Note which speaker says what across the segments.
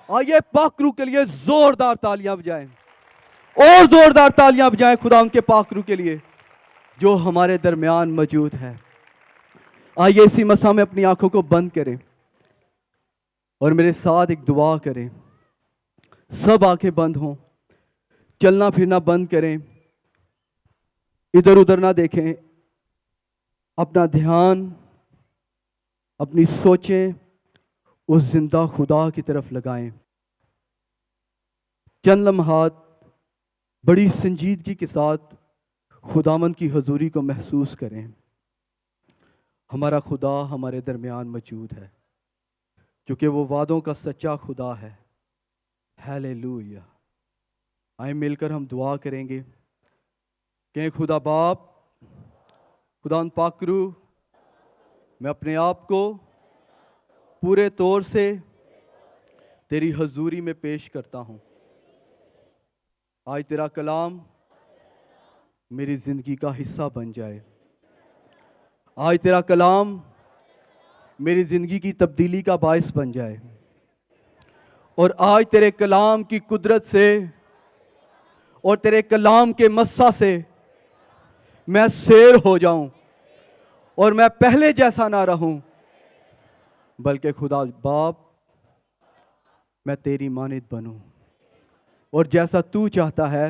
Speaker 1: آئیے پاک روح کے لیے زوردار تالیاں بجائیں، اور زوردار تالیاں بجائیں خدا ان کے پاک روح کے لیے جو ہمارے درمیان موجود ہے۔ آئیے اسی مساء میں اپنی آنکھوں کو بند کریں اور میرے ساتھ ایک دعا کریں۔ سب آنکھیں بند ہوں، چلنا پھرنا بند کریں، ادھر ادھر نہ دیکھیں، اپنا دھیان، اپنی سوچیں اس زندہ خدا کی طرف لگائیں۔ چند لمحات بڑی سنجیدگی کے ساتھ خداوند کی حضوری کو محسوس کریں۔ ہمارا خدا ہمارے درمیان موجود ہے کیونکہ وہ وعدوں کا سچا خدا ہے۔ ہیلیلویا۔ آئیں مل کر ہم دعا کریں گے کہ خدا باپ، خدا ان پاک روح، میں اپنے آپ کو پورے طور سے تیری حضوری میں پیش کرتا ہوں۔ آج تیرا کلام میری زندگی کا حصہ بن جائے۔ آج تیرا کلام میری زندگی کی تبدیلی کا باعث بن جائے، اور آج تیرے کلام کی قدرت سے اور تیرے کلام کے مسا سے میں سیر ہو جاؤں، اور میں پہلے جیسا نہ رہوں بلکہ خدا باپ میں تیری مانند بنوں، اور جیسا تو چاہتا ہے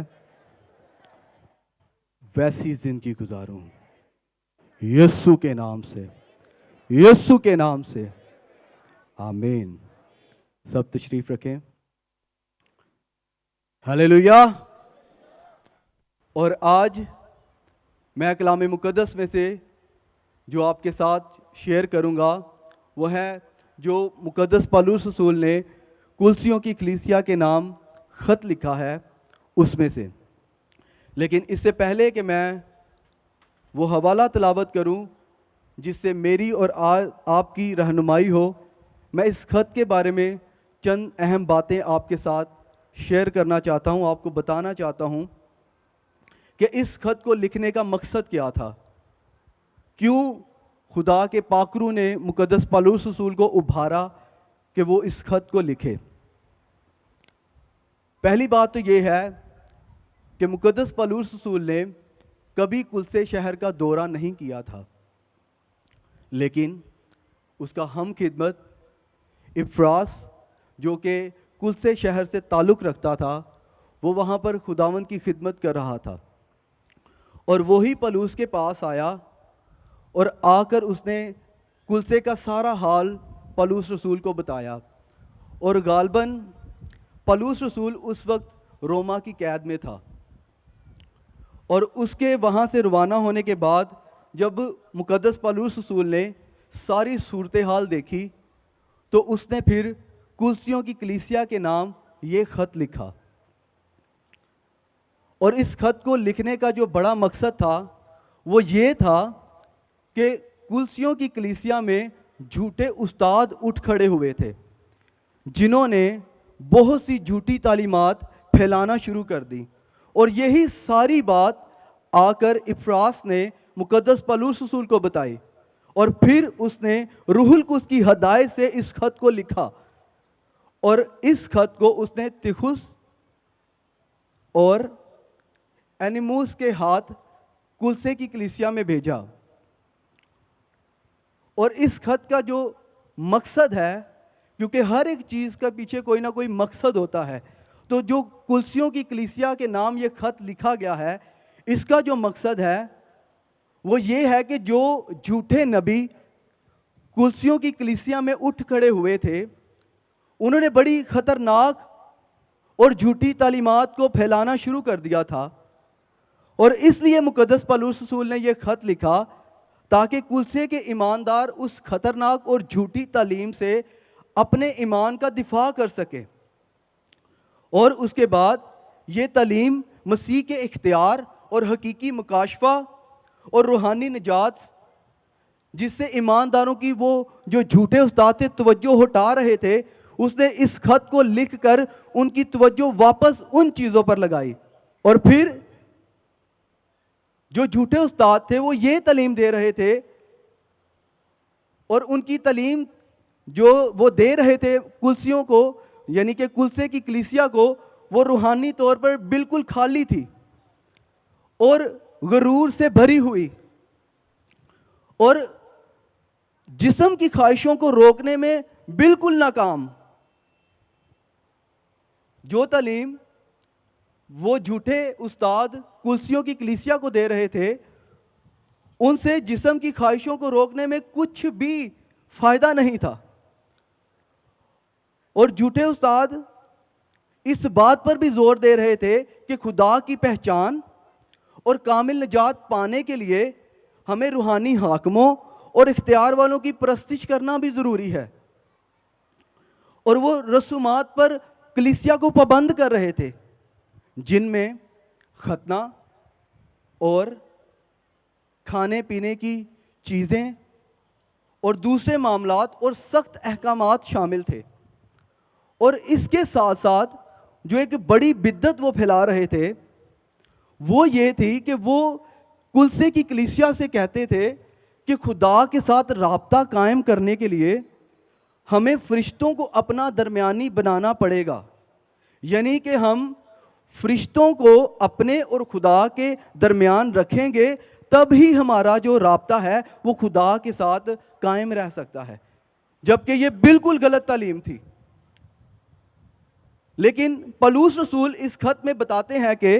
Speaker 1: ویسی زندگی گزاروں۔ یسوع کے نام سے، یسوع کے نام سے، آمین۔ سب تشریف رکھیں۔ ہلیلویا۔ اور آج میں کلام مقدس میں سے جو آپ کے ساتھ شیئر کروں گا وہ ہے جو مقدس پالوس رسول نے کلسیوں کی کلیسیا کے نام خط لکھا ہے اس میں سے۔ لیکن اس سے پہلے کہ میں وہ حوالہ تلاوت کروں جس سے میری اور آپ کی رہنمائی ہو، میں اس خط کے بارے میں چند اہم باتیں آپ کے ساتھ شیئر کرنا چاہتا ہوں، آپ کو بتانا چاہتا ہوں کہ اس خط کو لکھنے کا مقصد کیا تھا، کیوں خدا کے پاک روح نے مقدس پالوس رسول کو ابھارا کہ وہ اس خط کو لکھے۔ پہلی بات تو یہ ہے کہ مقدس پالوس رسول نے کبھی کلسے شہر کا دورہ نہیں کیا تھا، لیکن اس کا ہم خدمت افراس جو کہ کلسے شہر سے تعلق رکھتا تھا، وہ وہاں پر خداوند کی خدمت کر رہا تھا، اور وہی پالوس کے پاس آیا اور آ کر اس نے کلسے کا سارا حال پالوس رسول کو بتایا، اور غالباً پالوس رسول اس وقت روما کی قید میں تھا، اور اس کے وہاں سے روانہ ہونے کے بعد جب مقدس پالوس رسول نے ساری صورتحال دیکھی تو اس نے پھر کلسیوں کی کلیسیا کے نام یہ خط لکھا۔ اور اس خط کو لکھنے کا جو بڑا مقصد تھا وہ یہ تھا کہ کلسیوں کی کلیسیا میں جھوٹے استاد اٹھ کھڑے ہوئے تھے جنہوں نے بہت سی جھوٹی تعلیمات پھیلانا شروع کر دی، اور یہی ساری بات آ کر افراس نے مقدس پالوس رسول کو بتائی، اور پھر اس نے روح القدس کی ہدایت سے اس خط کو لکھا، اور اس خط کو اس نے تخس اور اینیموس کے ہاتھ کلسے کی کلیسیا میں بھیجا۔ اور اس خط کا جو مقصد ہے، کیونکہ ہر ایک چیز کا پیچھے کوئی نہ کوئی مقصد ہوتا ہے، تو جو کلسیوں کی کلیسیا کے نام یہ خط لکھا گیا ہے، اس کا جو مقصد ہے وہ یہ ہے کہ جو جھوٹے نبی کلسیوں کی کلیسیا میں اٹھ کھڑے ہوئے تھے، انہوں نے بڑی خطرناک اور جھوٹی تعلیمات کو پھیلانا شروع کر دیا تھا، اور اس لیے مقدس پالوس رسول نے یہ خط لکھا تاکہ کلسے کے ایماندار اس خطرناک اور جھوٹی تعلیم سے اپنے ایمان کا دفاع کر سکے، اور اس کے بعد یہ تعلیم مسیح کے اختیار اور حقیقی مکاشفہ اور روحانی نجات جس سے ایمانداروں کی وہ جو جھوٹے استاد توجہ ہٹا رہے تھے، اس نے اس خط کو لکھ کر ان کی توجہ واپس ان چیزوں پر لگائی، اور پھر جو جھوٹے استاد تھے وہ یہ تعلیم دے رہے تھے، اور ان کی تعلیم جو وہ دے رہے تھے کلسیوں کو، یعنی کہ کلسے کی کلیسیا کو وہ روحانی طور پر بالکل خالی تھی اور غرور سے بھری ہوئی اور جسم کی خواہشوں کو روکنے میں بالکل ناکام. جو تعلیم وہ جھوٹے استاد کلسیوں کی کلیسیا کو دے رہے تھے ان سے جسم کی خواہشوں کو روکنے میں کچھ بھی فائدہ نہیں تھا. اور جھوٹے استاد اس بات پر بھی زور دے رہے تھے کہ خدا کی پہچان اور کامل نجات پانے کے لیے ہمیں روحانی حاکموں اور اختیار والوں کی پرستش کرنا بھی ضروری ہے. اور وہ رسومات پر کلیسیا کو پابند کر رہے تھے جن میں ختنہ اور کھانے پینے کی چیزیں اور دوسرے معاملات اور سخت احکامات شامل تھے. اور اس کے ساتھ ساتھ جو ایک بڑی بدعت وہ پھیلا رہے تھے وہ یہ تھی کہ وہ کلسے کی کلیسیا سے کہتے تھے کہ خدا کے ساتھ رابطہ قائم کرنے کے لیے ہمیں فرشتوں کو اپنا درمیانی بنانا پڑے گا. یعنی کہ ہم فرشتوں کو اپنے اور خدا کے درمیان رکھیں گے تب ہی ہمارا جو رابطہ ہے وہ خدا کے ساتھ قائم رہ سکتا ہے. جبکہ یہ بالکل غلط تعلیم تھی. لیکن پولس رسول اس خط میں بتاتے ہیں کہ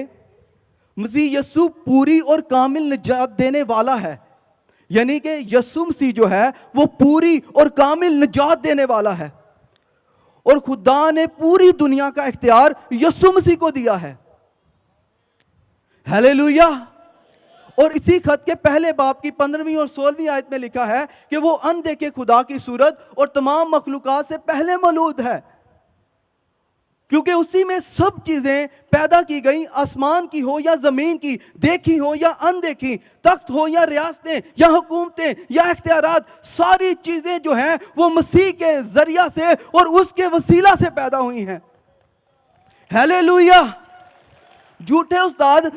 Speaker 1: مسیح یسوع پوری اور کامل نجات دینے والا ہے. یعنی کہ یسوع مسیح جو ہے وہ پوری اور کامل نجات دینے والا ہے اور خدا نے پوری دنیا کا اختیار یسوع مسیح کو دیا ہے. ہیلیلویا. اور اسی خط کے پہلے باب کی 15ویں اور 16ویں آیت میں لکھا ہے کہ وہ اندیکھے خدا کی صورت اور تمام مخلوقات سے پہلے مولود ہے کیونکہ اسی میں سب چیزیں پیدا کی گئیں, آسمان کی ہو یا زمین کی, دیکھی ہو یا اندیکھی, تخت ہو یا ریاستیں یا حکومتیں یا اختیارات, ساری چیزیں جو ہیں وہ مسیح کے ذریعہ سے اور اس کے وسیلہ سے پیدا ہوئی ہیں. ہیلیلویا. جھوٹے استاد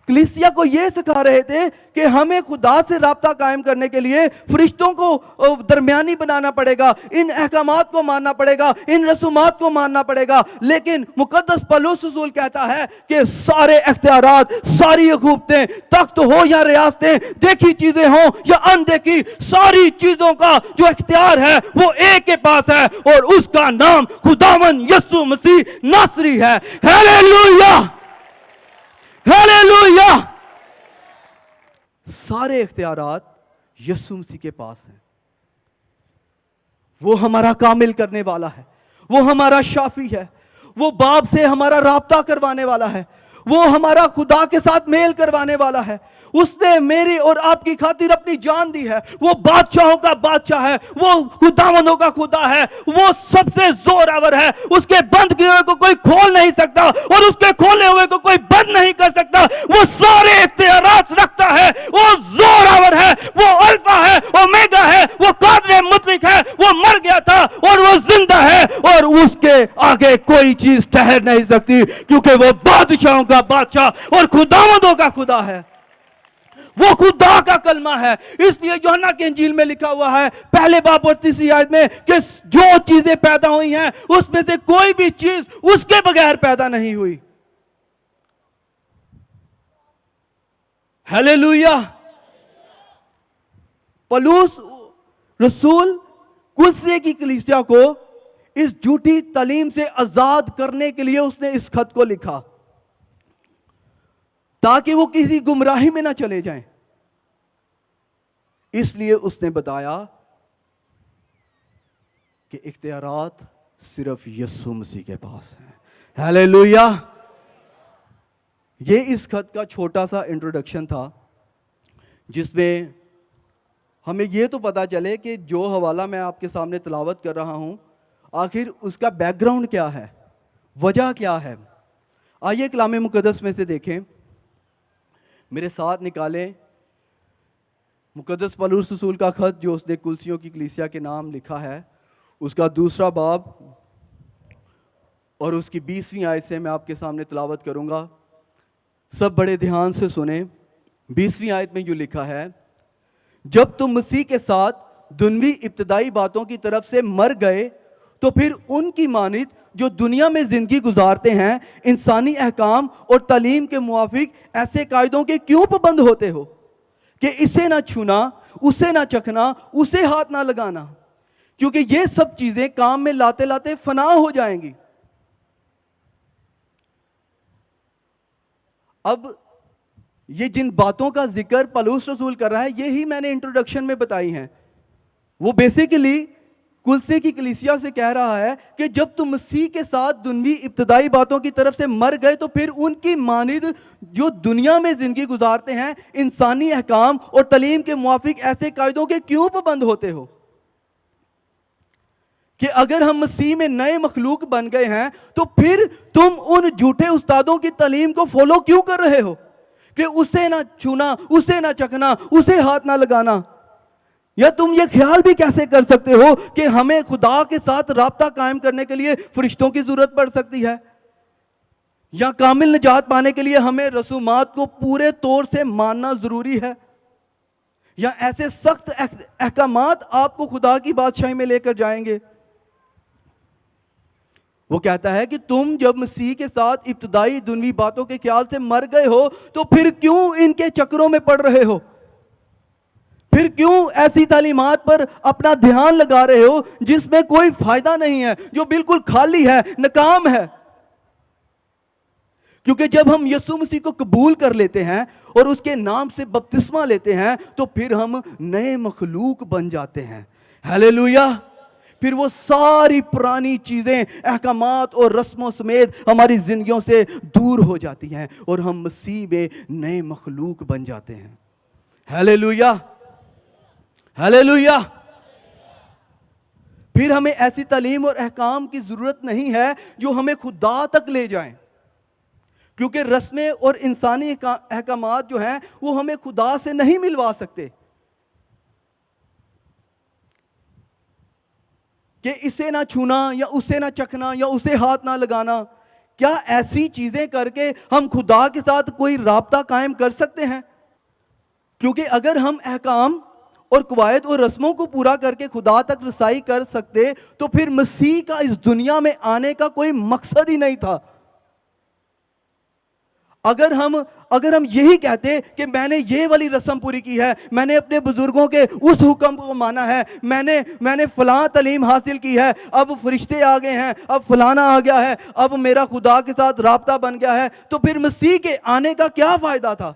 Speaker 1: کلیسیا کو یہ سکھا رہے تھے کہ ہمیں خدا سے رابطہ قائم کرنے کے لیے فرشتوں کو درمیانی بنانا پڑے گا, ان احکامات کو ماننا پڑے گا, ان رسومات کو ماننا پڑے گا. لیکن مقدس پولس رسول کہتا ہے کہ سارے اختیارات, ساری حکومتیں, تخت ہو یا ریاستیں, دیکھی چیزیں ہوں یا اندیکھی, ساری چیزوں کا جو اختیار ہے وہ ایک کے پاس ہے اور اس کا نام خداوند یسوع مسیح ناصری ہے. ہیلیلویا. ہیلیلویا. سارے اختیارات یسوع مسیح کے پاس ہیں. وہ ہمارا کامل کرنے والا ہے, وہ ہمارا شافی ہے, وہ باپ سے ہمارا رابطہ کروانے والا ہے, وہ ہمارا خدا کے ساتھ میل کروانے والا ہے. اس نے میری اور آپ کی خاطر اپنی جان دی ہے. وہ بادشاہوں کا بادشاہ ہے, وہ خداوندوں کا خدا ہے, وہ سب سے زور آور ہے. اس کے بند کیے ہوئے کو کوئی کھول نہیں سکتا اور اس کے کھولے ہوئے کو کوئی بند نہیں کر سکتا. وہ سارے اختیارات رکھتا ہے, وہ زور آور ہے, وہ الفا ہے, اومیگا ہے, وہ قادر مطلق ہے, وہ مر گیا تھا اور وہ زندہ ہے اور اس کے آگے کوئی چیز ٹھہر نہیں سکتی کیونکہ وہ بادشاہوں کا بادشاہ اور خداوندوں کا خدا ہے. وہ خدا کا کلمہ ہے. اس لیے یوحنا کی انجیل میں لکھا ہوا ہے پہلے باب اور 3 آیت میں کہ جو چیزیں پیدا ہوئی ہیں اس میں سے کوئی بھی چیز اس کے بغیر پیدا نہیں ہوئی. ہیلیلویا. پولس رسول کلسے کی کلیسیا کو اس جھوٹی تعلیم سے آزاد کرنے کے لیے اس نے اس خط کو لکھا تاکہ وہ کسی گمراہی میں نہ چلے جائیں. اس لیے اس نے بتایا کہ اختیارات صرف یسوع مسیح کے پاس ہیں. ہیلیلویا. یہ اس خط کا چھوٹا سا انٹروڈکشن تھا جس میں ہمیں یہ تو پتا چلے کہ جو حوالہ میں آپ کے سامنے تلاوت کر رہا ہوں آخر اس کا بیک گراؤنڈ کیا ہے, وجہ کیا ہے. آئیے کلام مقدس میں سے دیکھیں, میرے ساتھ نکالیں مقدس پولس رسول کا خط جو اس نے کلسیوں کی کلیسیا کے نام لکھا ہے, اس کا 2 باب اور اس کی 20ویں آیت سے میں آپ کے سامنے تلاوت کروں گا. سب بڑے دھیان سے سنیں. 20ویں آیت میں جو لکھا ہے, جب تم مسیح کے ساتھ دنوی ابتدائی باتوں کی طرف سے مر گئے تو پھر ان کی مانند جو دنیا میں زندگی گزارتے ہیں انسانی احکام اور تعلیم کے موافق ایسے قاعدوں کے کیوں پابند ہوتے ہو کہ اسے نہ چھونا، اسے نہ چکھنا، اسے ہاتھ نہ لگانا، کیونکہ یہ سب چیزیں کام میں لاتے لاتے فنا ہو جائیں گی۔ اب یہ جن باتوں کا ذکر پولس رسول کر رہا ہے یہی میں نے انٹروڈکشن میں بتائی ہیں۔ وہ بیسیکلی کلسے کی کلیسیا سے کہہ رہا ہے کہ جب تم مسیح کے ساتھ دنوی ابتدائی باتوں کی طرف سے مر گئے تو پھر ان کی مانند جو دنیا میں زندگی گزارتے ہیں انسانی احکام اور تعلیم کے موافق ایسے قاعدوں کے کیوں پابند ہوتے ہو؟ کہ اگر ہم مسیح میں نئے مخلوق بن گئے ہیں تو پھر تم ان جھوٹے استادوں کی تعلیم کو فالو کیوں کر رہے ہو کہ اسے نہ چھونا، اسے نہ چکھنا، اسے ہاتھ نہ لگانا؟ یا تم یہ خیال بھی کیسے کر سکتے ہو کہ ہمیں خدا کے ساتھ رابطہ قائم کرنے کے لیے فرشتوں کی ضرورت پڑ سکتی ہے، یا کامل نجات پانے کے لیے ہمیں رسومات کو پورے طور سے ماننا ضروری ہے، یا ایسے سخت احکامات آپ کو خدا کی بادشاہی میں لے کر جائیں گے؟ وہ کہتا ہے کہ تم جب مسیح کے ساتھ ابتدائی دنوی باتوں کے خیال سے مر گئے ہو تو پھر کیوں ان کے چکروں میں پڑ رہے ہو؟ پھر کیوں ایسی تعلیمات پر اپنا دھیان لگا رہے ہو جس میں کوئی فائدہ نہیں ہے، جو بالکل خالی ہے، ناکام ہے؟ کیونکہ جب ہم یسوع مسیح کو قبول کر لیتے ہیں اور اس کے نام سے بپتسمہ لیتے ہیں تو پھر ہم نئے مخلوق بن جاتے ہیں۔ ہیلیلویا! پھر وہ ساری پرانی چیزیں، احکامات اور رسموں سمیت ہماری زندگیوں سے دور ہو جاتی ہیں اور ہم مسیح میں نئے مخلوق بن جاتے ہیں۔ ہیلیلویا! ہیلیلویا! پھر ہمیں ایسی تعلیم اور احکام کی ضرورت نہیں ہے جو ہمیں خدا تک لے جائیں، کیونکہ رسمیں اور انسانی احکامات جو ہیں وہ ہمیں خدا سے نہیں ملوا سکتے۔ کہ اسے نہ چھونا یا اسے نہ چکھنا یا اسے ہاتھ نہ لگانا، کیا ایسی چیزیں کر کے ہم خدا کے ساتھ کوئی رابطہ قائم کر سکتے ہیں؟ کیونکہ اگر ہم احکام اور قواعد اور رسموں کو پورا کر کے خدا تک رسائی کر سکتے تو پھر مسیح کا اس دنیا میں آنے کا کوئی مقصد ہی نہیں تھا۔ اگر ہم یہی کہتے کہ میں نے یہ والی رسم پوری کی ہے، میں نے اپنے بزرگوں کے اس حکم کو مانا ہے، میں نے فلاں تعلیم حاصل کی ہے، اب فرشتے آ گئے ہیں، اب فلانا آ گیا ہے، اب میرا خدا کے ساتھ رابطہ بن گیا ہے، تو پھر مسیح کے آنے کا کیا فائدہ تھا؟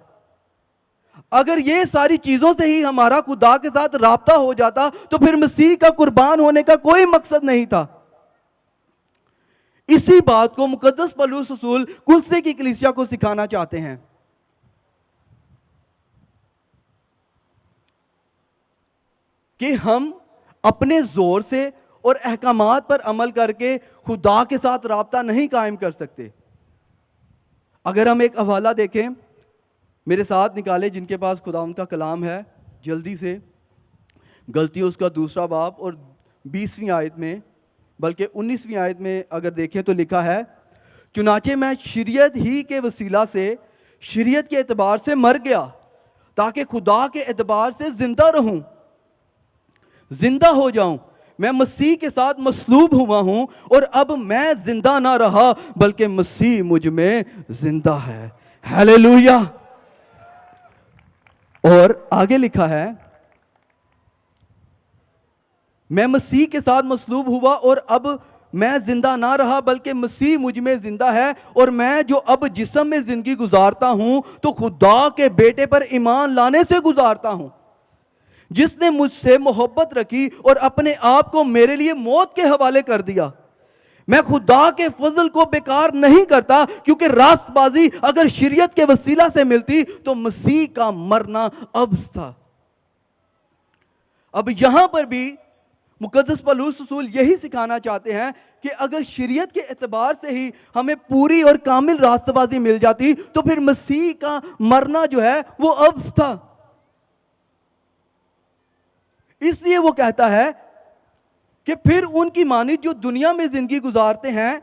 Speaker 1: اگر یہ ساری چیزوں سے ہی ہمارا خدا کے ساتھ رابطہ ہو جاتا تو پھر مسیح کا قربان ہونے کا کوئی مقصد نہیں تھا۔ اسی بات کو مقدس پولس رسول کلسے کی کلیسیا کو سکھانا چاہتے ہیں کہ ہم اپنے زور سے اور احکامات پر عمل کر کے خدا کے ساتھ رابطہ نہیں قائم کر سکتے۔ اگر ہم ایک حوالہ دیکھیں، میرے ساتھ نکالے جن کے پاس خدا ان کا کلام ہے، جلدی سے غلطی اس کا 2 باب اور 20ویں آیت میں، بلکہ 19ویں آیت میں اگر دیکھیں تو لکھا ہے، چنانچہ میں شریعت ہی کے وسیلہ سے شریعت کے اعتبار سے مر گیا تاکہ خدا کے اعتبار سے زندہ رہوں، زندہ ہو جاؤں۔ میں مسیح کے ساتھ مصلوب ہوا ہوں اور اب میں زندہ نہ رہا بلکہ مسیح مجھ میں زندہ ہے۔ ہیلیلویا! اور آگے لکھا ہے، میں مسیح کے ساتھ مصلوب ہوا اور اب میں زندہ نہ رہا بلکہ مسیح مجھ میں زندہ ہے، اور میں جو اب جسم میں زندگی گزارتا ہوں تو خدا کے بیٹے پر ایمان لانے سے گزارتا ہوں، جس نے مجھ سے محبت رکھی اور اپنے آپ کو میرے لیے موت کے حوالے کر دیا۔ میں خدا کے فضل کو بیکار نہیں کرتا، کیونکہ راست بازی اگر شریعت کے وسیلہ سے ملتی تو مسیح کا مرنا ابس تھا۔ اب یہاں پر بھی مقدس پولس رسول یہی سکھانا چاہتے ہیں کہ اگر شریعت کے اعتبار سے ہی ہمیں پوری اور کامل راست بازی مل جاتی تو پھر مسیح کا مرنا جو ہے وہ ابس تھا۔ اس لیے وہ کہتا ہے کہ پھر ان کی مانند جو دنیا میں زندگی گزارتے ہیں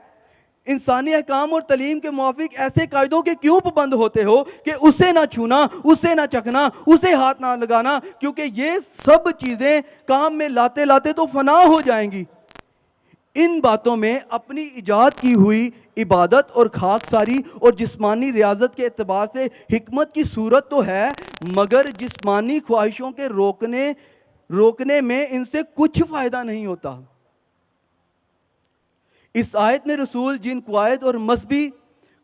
Speaker 1: انسانی احکام اور تعلیم کے موافق ایسے قاعدوں کے کیوں پابند ہوتے ہو کہ اسے نہ چھونا، اسے نہ چکھنا، اسے ہاتھ نہ لگانا، کیونکہ یہ سب چیزیں کام میں لاتے لاتے تو فنا ہو جائیں گی۔ ان باتوں میں اپنی ایجاد کی ہوئی عبادت اور خاکساری اور جسمانی ریاضت کے اعتبار سے حکمت کی صورت تو ہے، مگر جسمانی خواہشوں کے روکنے میں ان سے کچھ فائدہ نہیں ہوتا۔ اس آیت میں رسول جن قواعد اور مذہبی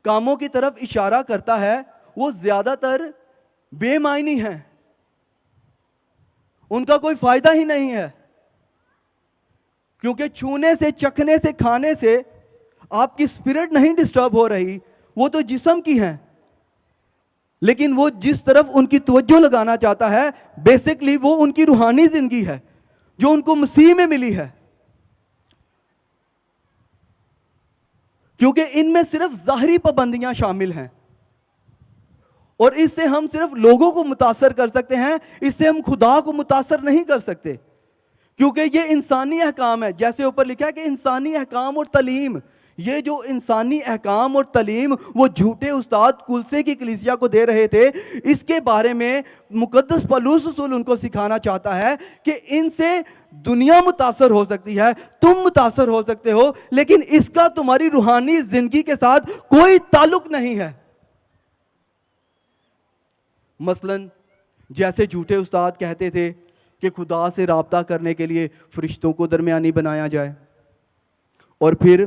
Speaker 1: کاموں کی طرف اشارہ کرتا ہے وہ زیادہ تر بے معنی ہیں، ان کا کوئی فائدہ ہی نہیں ہے، کیونکہ چھونے سے، چکھنے سے، کھانے سے آپ کی اسپرٹ نہیں ڈسٹرب ہو رہی، وہ تو جسم کی ہیں، لیکن وہ جس طرف ان کی توجہ لگانا چاہتا ہے بیسکلی وہ ان کی روحانی زندگی ہے جو ان کو مسیح میں ملی ہے، کیونکہ ان میں صرف ظاہری پابندیاں شامل ہیں، اور اس سے ہم صرف لوگوں کو متاثر کر سکتے ہیں، اس سے ہم خدا کو متاثر نہیں کر سکتے، کیونکہ یہ انسانی احکام ہے، جیسے اوپر لکھا ہے کہ انسانی احکام اور تعلیم، یہ جو انسانی احکام اور تعلیم وہ جھوٹے استاد کلسے کی کلیسیا کو دے رہے تھے، اس کے بارے میں مقدس پولس رسول ان کو سکھانا چاہتا ہے کہ ان سے دنیا متاثر ہو سکتی ہے، تم متاثر ہو سکتے ہو، لیکن اس کا تمہاری روحانی زندگی کے ساتھ کوئی تعلق نہیں ہے۔ مثلا جیسے جھوٹے استاد کہتے تھے کہ خدا سے رابطہ کرنے کے لیے فرشتوں کو درمیانی بنایا جائے، اور پھر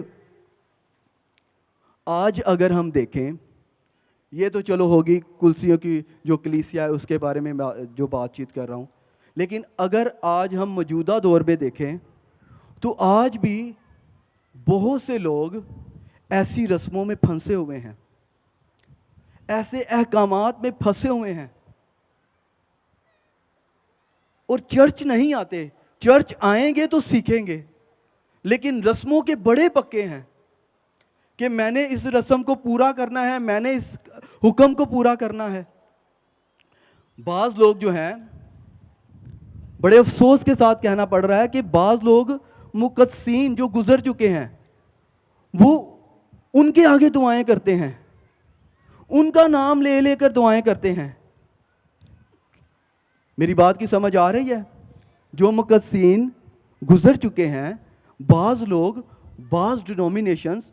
Speaker 1: آج اگر ہم دیکھیں، یہ تو چلو ہوگی کلسیوں کی جو کلیسیا ہے اس کے بارے میں جو بات چیت کر رہا ہوں، لیکن اگر آج ہم موجودہ دور میں دیکھیں تو آج بھی بہت سے لوگ ایسی رسموں میں پھنسے ہوئے ہیں، ایسے احکامات میں پھنسے ہوئے ہیں، اور چرچ نہیں آتے۔ چرچ آئیں گے تو سیکھیں گے، لیکن رسموں کے بڑے پکے ہیں کہ میں نے اس رسم کو پورا کرنا ہے، میں نے اس حکم کو پورا کرنا ہے۔ بعض لوگ جو ہیں، بڑے افسوس کے ساتھ کہنا پڑ رہا ہے کہ بعض لوگ مقدسین جو گزر چکے ہیں وہ ان کے آگے دعائیں کرتے ہیں، ان کا نام لے لے کر دعائیں کرتے ہیں۔ میری بات کی سمجھ آ رہی ہے؟ جو مقدسین گزر چکے ہیں، بعض لوگ، بعض ڈینومینیشنز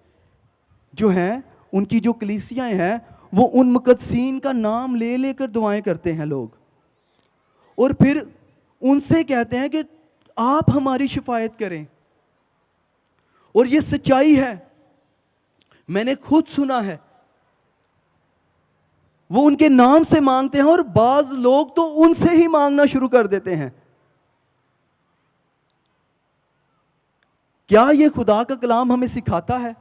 Speaker 1: جو ہیں، ان کی جو کلیسیاں ہیں، وہ ان مقدسین کا نام لے لے کر دعائیں کرتے ہیں لوگ، اور پھر ان سے کہتے ہیں کہ آپ ہماری شفاعت کریں، اور یہ سچائی ہے، میں نے خود سنا ہے، وہ ان کے نام سے مانگتے ہیں، اور بعض لوگ تو ان سے ہی مانگنا شروع کر دیتے ہیں۔ کیا یہ خدا کا کلام ہمیں سکھاتا ہے؟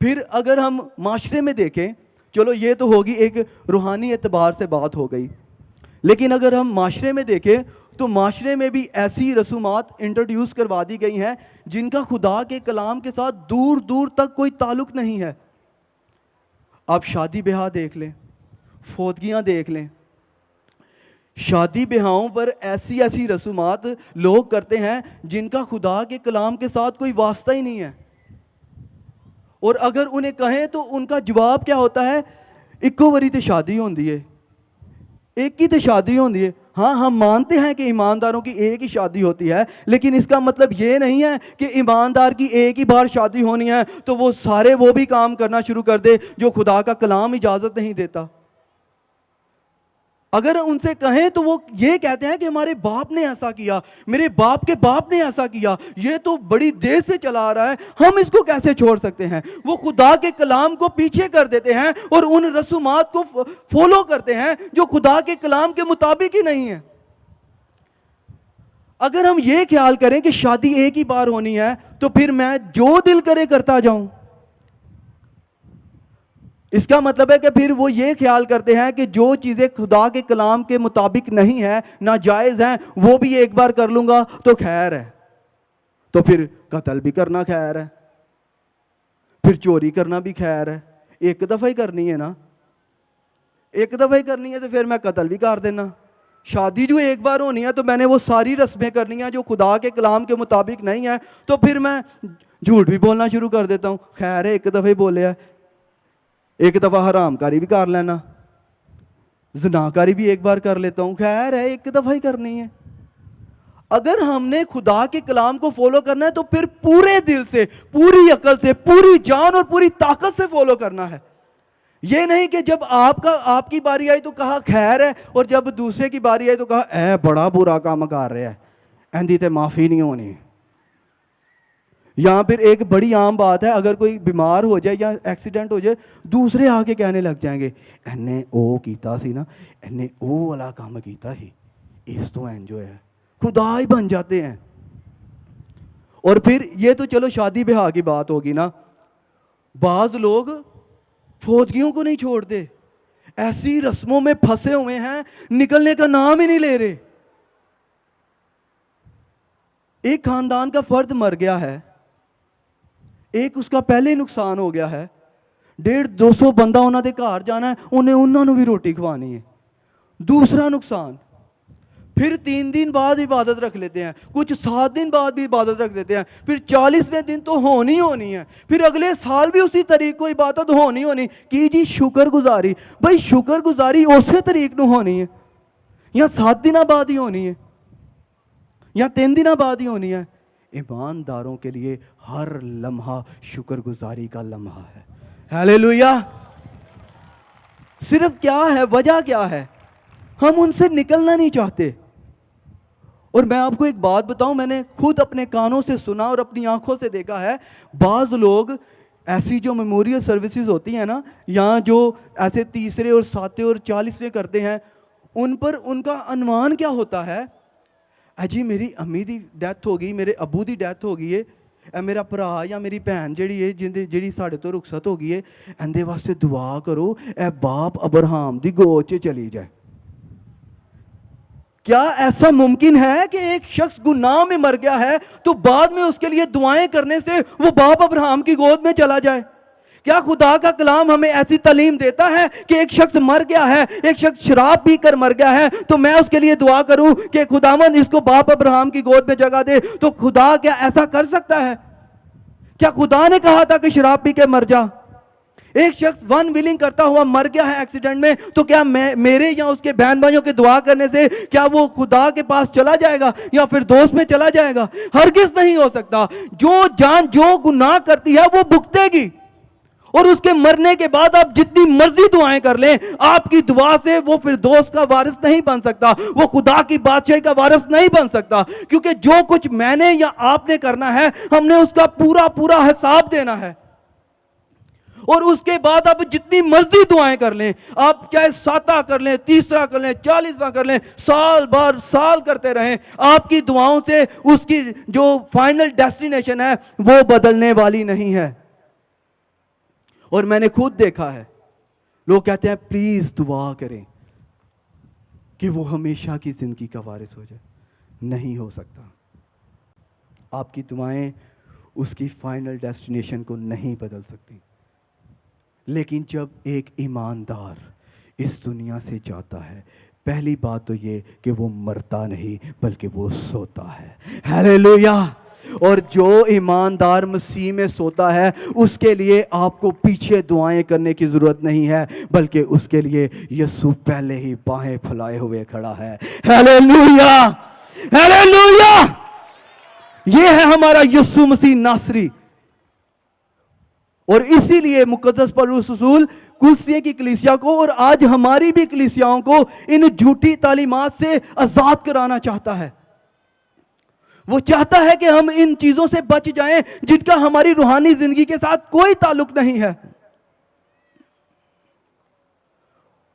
Speaker 1: پھر اگر ہم معاشرے میں دیکھیں، چلو یہ تو ہوگی ایک روحانی اعتبار سے بات ہو گئی، لیکن اگر ہم معاشرے میں دیکھیں تو معاشرے میں بھی ایسی رسومات انٹروڈیوس کروا دی گئی ہیں جن کا خدا کے کلام کے ساتھ دور دور تک کوئی تعلق نہیں ہے۔ آپ شادی بیاہ دیکھ لیں، فوتگیاں دیکھ لیں، شادی بیاہوں پر ایسی ایسی رسومات لوگ کرتے ہیں جن کا خدا کے کلام کے ساتھ کوئی واسطہ ہی نہیں ہے، اور اگر انہیں کہیں تو ان کا جواب کیا ہوتا ہے؟ اکو واری تے شادی ہوندی ہے، ایک ہی تے شادی ہوندی ہے۔ ہاں، ہم مانتے ہیں کہ ایمانداروں کی ایک ہی شادی ہوتی ہے، لیکن اس کا مطلب یہ نہیں ہے کہ ایماندار کی ایک ہی بار شادی ہونی ہے تو وہ سارے وہ بھی کام کرنا شروع کر دے جو خدا کا کلام اجازت نہیں دیتا۔ اگر ان سے کہیں تو وہ یہ کہتے ہیں کہ ہمارے باپ نے ایسا کیا، میرے باپ کے باپ نے ایسا کیا، یہ تو بڑی دیر سے چلا آ رہا ہے، ہم اس کو کیسے چھوڑ سکتے ہیں؟ وہ خدا کے کلام کو پیچھے کر دیتے ہیں اور ان رسومات کو فالو کرتے ہیں جو خدا کے کلام کے مطابق ہی نہیں ہے۔ اگر ہم یہ خیال کریں کہ شادی ایک ہی بار ہونی ہے تو پھر میں جو دل کرے کرتا جاؤں، اس کا مطلب ہے کہ پھر وہ یہ خیال کرتے ہیں کہ جو چیزیں خدا کے کلام کے مطابق نہیں ہے، ناجائز ہیں، وہ بھی ایک بار کر لوں گا تو خیر ہے، تو پھر قتل بھی کرنا خیر ہے، پھر چوری کرنا بھی خیر ہے، ایک دفعہ ہی کرنی ہے نا، ایک دفعہ ہی کرنی ہے تو پھر میں قتل بھی کر دینا۔ شادی جو ایک بار ہونی ہے تو میں نے وہ ساری رسمیں کرنی ہیں جو خدا کے کلام کے مطابق نہیں ہے، تو پھر میں جھوٹ بھی بولنا شروع کر دیتا ہوں، خیر ہے ایک دفعہ ہی بولے ہے، ایک دفعہ حرام کاری بھی کر لینا، زنا کاری بھی ایک بار کر لیتا ہوں، خیر ہے ایک دفعہ ہی کرنی ہے۔ اگر ہم نے خدا کے کلام کو فالو کرنا ہے تو پھر پورے دل سے، پوری عقل سے، پوری جان اور پوری طاقت سے فالو کرنا ہے. یہ نہیں کہ جب آپ کی باری آئی تو کہا خیر ہے، اور جب دوسرے کی باری آئی تو کہا اے بڑا برا کام کر رہا ہے، ایندی تے معافی نہیں ہونی. یہاں پھر ایک بڑی عام بات ہے، اگر کوئی بیمار ہو جائے یا ایکسیڈنٹ ہو جائے، دوسرے آ کے کہنے لگ جائیں گے اینے او کیتا سی نا، اینے او والا کام کیتا ہی، اس تو انجو ہے. خدا ہی بن جاتے ہیں. اور پھر یہ تو چلو شادی بیاہ کی بات ہوگی نا، بعض لوگ فوتگیوں کو نہیں چھوڑتے، ایسی رسموں میں پھنسے ہوئے ہیں، نکلنے کا نام ہی نہیں لے رہے. ایک خاندان کا فرد مر گیا ہے، ایک اس کا پہلے ہی نقصان ہو گیا ہے، 150-200 بندہ انہوں نے گھر جانا ہے، انہوں بھی روٹی کھوانی ہے. دوسرا نقصان، پھر 3 دن بعد عبادت رکھ لیتے ہیں، کچھ 7 دن بعد بھی عبادت رکھ لیتے ہیں، پھر 40ویں دن تو ہونی ہے، پھر اگلے سال بھی اسی طریق کو عبادت ہونی کی جی شکر گزاری. بھائی شکر گزاری اسی طریق نو ہونی ہے، یا 7 دن بعد ہی ہونی ہے، یا 3 دن بعد ہی ہونی ہے. ایمانداروں کے لیے ہر لمحہ شکر گزاری کا لمحہ ہے. ہیلیلویا. صرف کیا ہے، وجہ کیا ہے؟ ہم ان سے نکلنا نہیں چاہتے. اور میں آپ کو ایک بات بتاؤں، میں نے خود اپنے کانوں سے سنا اور اپنی آنکھوں سے دیکھا ہے، بعض لوگ ایسی جو میموریل سروسز ہوتی ہیں نا، یہاں جو ایسے 3 اور 7 اور 40 کرتے ہیں، ان پر ان کا عنوان کیا ہوتا ہے؟ جی میری امی دی ڈیتھ ہو گئی، میرے ابو دی ڈیتھ ہو گئی ہے، میرا بھرا یا میری بہن جڑی ہے جڑی ساڈے تو رخصت ہو گئی ہے، اندے واسطے دعا کرو اے باپ ابراہم دی گود چ چلی جائے. کیا ایسا ممکن ہے کہ ایک شخص گناہ میں مر گیا ہے تو بعد میں اس کے لیے دعائیں کرنے سے وہ باپ ابراہم کی گود میں چلا جائے؟ کیا خدا کا کلام ہمیں ایسی تعلیم دیتا ہے کہ ایک شخص مر گیا ہے، ایک شخص شراب پی کر مر گیا ہے تو میں اس کے لیے دعا کروں کہ خداوند اس کو باپ ابراہم کی گود میں جگہ دے؟ تو خدا کیا ایسا کر سکتا ہے؟ کیا خدا نے کہا تھا کہ شراب پی کے مر جا؟ ایک شخص ون ویلنگ کرتا ہوا مر گیا ہے ایکسیڈنٹ میں، تو کیا میرے یا اس کے بہن بھائیوں کے دعا کرنے سے کیا وہ خدا کے پاس چلا جائے گا یا پھر دوست میں چلا جائے گا؟ ہرگز نہیں ہو سکتا. جو جان جو گناہ کرتی ہے وہ بھگتے گی، اور اس کے مرنے کے بعد آپ جتنی مرضی دعائیں کر لیں، آپ کی دعا سے وہ پھر دوست کا وارث نہیں بن سکتا، وہ خدا کی بادشاہی کا وارث نہیں بن سکتا. کیونکہ جو کچھ میں نے یا آپ نے کرنا ہے، ہم نے اس کا پورا حساب دینا ہے. اور اس کے بعد آپ جتنی مرضی دعائیں کر لیں، آپ چاہے 7 کر لیں، 30 کر لیں، 40 کر لیں، سال بار سال کرتے رہیں، آپ کی دعاؤں سے اس کی جو فائنل ڈیسٹینیشن ہے وہ بدلنے والی نہیں ہے. اور میں نے خود دیکھا ہے، لوگ کہتے ہیں پلیز دعا کریں کہ وہ ہمیشہ کی زندگی کا وارث ہو جائے. نہیں ہو سکتا. آپ کی دعائیں اس کی فائنل ڈیسٹینیشن کو نہیں بدل سکتی. لیکن جب ایک ایماندار اس دنیا سے جاتا ہے، پہلی بات تو یہ کہ وہ مرتا نہیں بلکہ وہ سوتا ہے. ہیلیلویا. اور جو ایماندار مسیح میں سوتا ہے، اس کے لیے آپ کو پیچھے دعائیں کرنے کی ضرورت نہیں ہے، بلکہ اس کے لیے یسوع پہلے ہی باہیں پھیلائے ہوئے کھڑا ہے. ہیلیلویا. ہیلیلویا. یہ ہے ہمارا یسوع مسیح ناصری. اور اسی لیے مقدس پولس رسول کلسیے کی کلیسیا کو اور آج ہماری بھی کلیسیاؤں کو ان جھوٹی تعلیمات سے آزاد کرانا چاہتا ہے. وہ چاہتا ہے کہ ہم ان چیزوں سے بچ جائیں جن کا ہماری روحانی زندگی کے ساتھ کوئی تعلق نہیں ہے.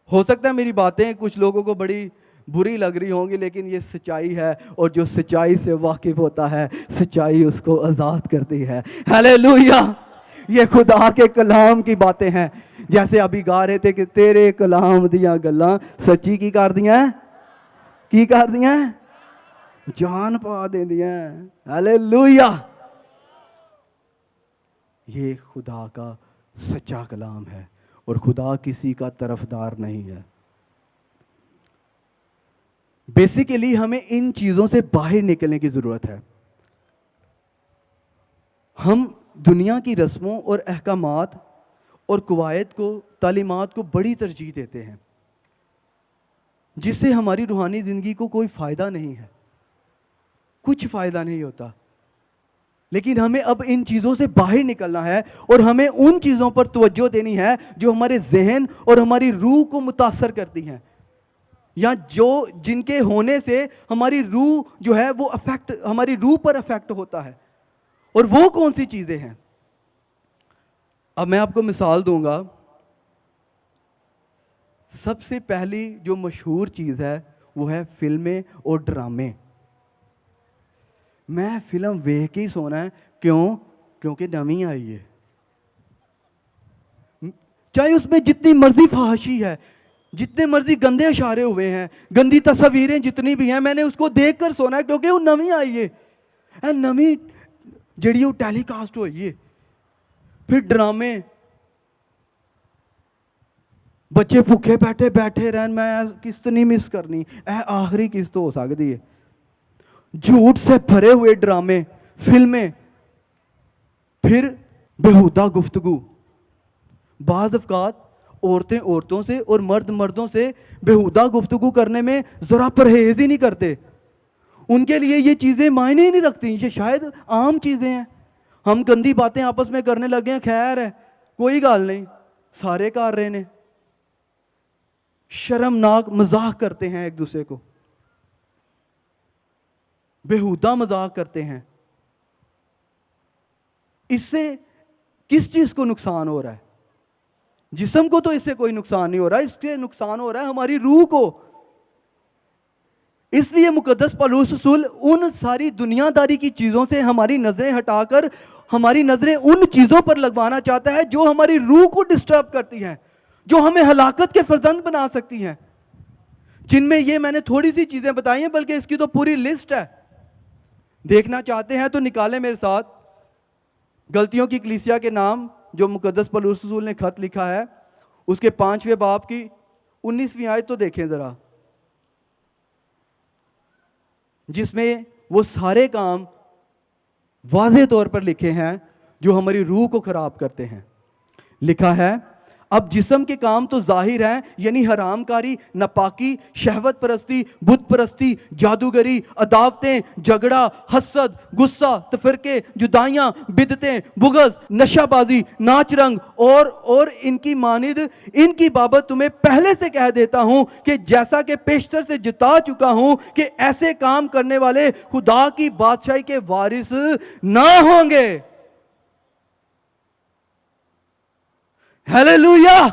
Speaker 1: ہو سکتا ہے میری باتیں کچھ لوگوں کو بڑی بری لگ رہی ہوں گی، لیکن یہ سچائی ہے، اور جو سچائی سے واقف ہوتا ہے سچائی اس کو آزاد کرتی ہے. ہیلیلویا. یہ خدا کے کلام کی باتیں ہیں. جیسے ابھی گا رہے تھے کہ تیرے کلام دیاں گلاں سچی کی کر دیاں، کی کر دیاں، جان پا دیں دیاں. ہیلیلویا. یہ خدا کا سچا کلام ہے، اور خدا کسی کا طرفدار نہیں ہے. بیسیکلی ہمیں ان چیزوں سے باہر نکلنے کی ضرورت ہے. ہم دنیا کی رسموں اور احکامات اور قواعد کو، تعلیمات کو بڑی ترجیح دیتے ہیں، جس سے ہماری روحانی زندگی کو کوئی فائدہ نہیں ہے. کچھ فائدہ نہیں ہوتا. لیکن ہمیں اب ان چیزوں سے باہر نکلنا ہے اور ہمیں ان چیزوں پر توجہ دینی ہے جو ہمارے ذہن اور ہماری روح کو متاثر کرتی ہیں, یا جن کے ہونے سے ہماری روح جو ہے وہ ہماری روح پر افیکٹ ہوتا ہے. اور وہ کون سی چیزیں ہیں؟ اب میں آپ کو مثال دوں گا. سب سے پہلی جو مشہور چیز ہے وہ ہے فلمیں اور ڈرامے. میں فلم دیکھ کے ہی سونا ہے. کیوں؟ کیونکہ نمی آئی ہے. چاہے اس میں جتنی مرضی فحاشی ہے, جتنے مرضی گندے اشارے ہوئے ہیں, گندی تصویریں جتنی بھی ہیں, میں نے اس کو دیکھ کر سونا ہے کیونکہ وہ نمی آئی ہے. نمی جڑی وہ ٹیلی کاسٹ ہوئی ہے. پھر ڈرامے, بچے بھوکے بیٹھے رہن, میں قسط نہیں مس کرنی, آخری قسط ہو سکتی ہے. جھوٹ سے بھرے ہوئے ڈرامے, فلمیں. پھر بیہودہ گفتگو. بعض اوقات عورتیں عورتوں سے اور مرد مردوں سے بیہودہ گفتگو کرنے میں ذرا پرہیز ہی نہیں کرتے. ان کے لیے یہ چیزیں معنی ہی نہیں رکھتی, یہ شاید عام چیزیں ہیں. ہم گندی باتیں آپس میں کرنے لگے ہیں, خیر ہے, کوئی گال نہیں, سارے کر رہے ہیں. شرمناک مذاق کرتے ہیں ایک دوسرے کو, بیہودہ مذاق کرتے ہیں. اس سے کس چیز کو نقصان ہو رہا ہے؟ جسم کو تو اس سے کوئی نقصان نہیں ہو رہا, اس سے نقصان ہو رہا ہے ہماری روح کو. اس لیے مقدس پولس رسول ان ساری دنیا داری کی چیزوں سے ہماری نظریں ہٹا کر ہماری نظریں ان چیزوں پر لگوانا چاہتا ہے جو ہماری روح کو ڈسٹرب کرتی ہیں, جو ہمیں ہلاکت کے فرزند بنا سکتی ہیں. جن میں یہ میں نے تھوڑی سی چیزیں بتائی ہیں, بلکہ اس کی تو پوری لسٹ ہے. دیکھنا چاہتے ہیں تو نکالیں میرے ساتھ غلطیوں کی کلیسیا کے نام, جو مقدس پولس رسول نے خط لکھا ہے, اس کے 5ویں باب کی 19ویں آیت تو دیکھیں ذرا, جس میں وہ سارے کام واضح طور پر لکھے ہیں جو ہماری روح کو خراب کرتے ہیں. لکھا ہے, اب جسم کے کام تو ظاہر ہیں, یعنی حرام کاری, ناپاکی, شہوت پرستی, بت پرستی, جادوگری, عداوتیں, جھگڑا, حسد, غصہ, تفرقے, جدائیاں, بدعتیں, بغض, نشہ بازی, ناچ رنگ اور ان کی مانند. ان کی بابت تمہیں پہلے سے کہہ دیتا ہوں کہ جیسا کہ پیشتر سے جتا چکا ہوں کہ ایسے کام کرنے والے خدا کی بادشاہی کے وارث نہ ہوں گے. ہیلیلویا.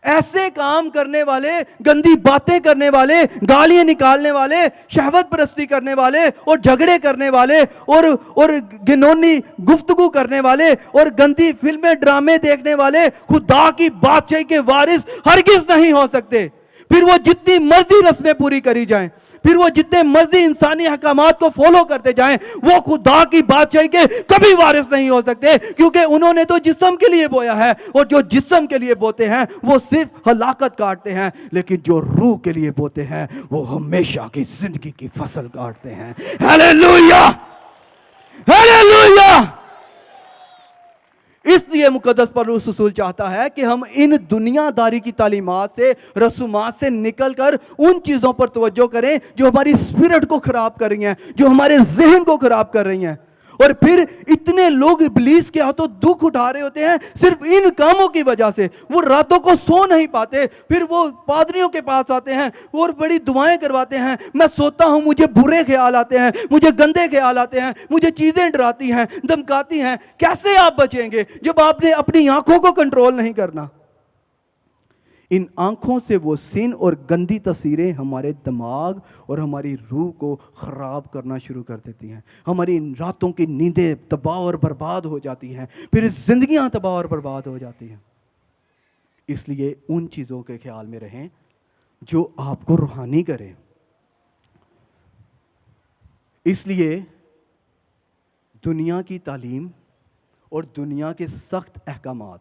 Speaker 1: ایسے کام کرنے والے, گندی باتیں کرنے والے, گالیاں نکالنے والے, شہوت پرستی کرنے والے اور جھگڑے کرنے والے اور گنونی گفتگو کرنے والے اور گندی فلمیں ڈرامے دیکھنے والے خدا کی بادشاہی کے وارث ہرگز نہیں ہو سکتے. پھر وہ جتنی مرضی رسمیں پوری کری جائیں, پھر وہ جتنے مرضی انسانی احکامات کو فالو کرتے جائیں, وہ خدا کی بادشاہی کے کبھی وارث نہیں ہو سکتے, کیونکہ انہوں نے تو جسم کے لیے بویا ہے, اور جو جسم کے لیے بوتے ہیں وہ صرف ہلاکت کاٹتے ہیں, لیکن جو روح کے لیے بوتے ہیں وہ ہمیشہ کی زندگی کی فصل کاٹتے ہیں. Hallelujah, hallelujah. اس لیے مقدس پولس رسول چاہتا ہے کہ ہم ان دنیا داری کی تعلیمات سے, رسومات سے نکل کر ان چیزوں پر توجہ کریں جو ہماری اسپرٹ کو خراب کر رہی ہیں, جو ہمارے ذہن کو خراب کر رہی ہیں. اور پھر اتنے لوگ ابلیس کے ہاتھوں دکھ اٹھا رہے ہوتے ہیں صرف ان کاموں کی وجہ سے. وہ راتوں کو سو نہیں پاتے, پھر وہ پادریوں کے پاس آتے ہیں اور بڑی دعائیں کرواتے ہیں. میں سوتا ہوں, مجھے برے خیال آتے ہیں, مجھے گندے خیال آتے ہیں, مجھے چیزیں ڈراتی ہیں, دھمکاتی ہیں. کیسے آپ بچیں گے جب آپ نے اپنی آنکھوں کو کنٹرول نہیں کرنا؟ ان آنکھوں سے وہ سین اور گندی تصویریں ہمارے دماغ اور ہماری روح کو خراب کرنا شروع کر دیتی ہیں. ہماری راتوں کی نیندیں تباہ اور برباد ہو جاتی ہیں, پھر زندگیاں تباہ اور برباد ہو جاتی ہیں. اس لیے ان چیزوں کے خیال میں رہیں جو آپ کو روحانی کریں. اس لیے دنیا کی تعلیم اور دنیا کے سخت احکامات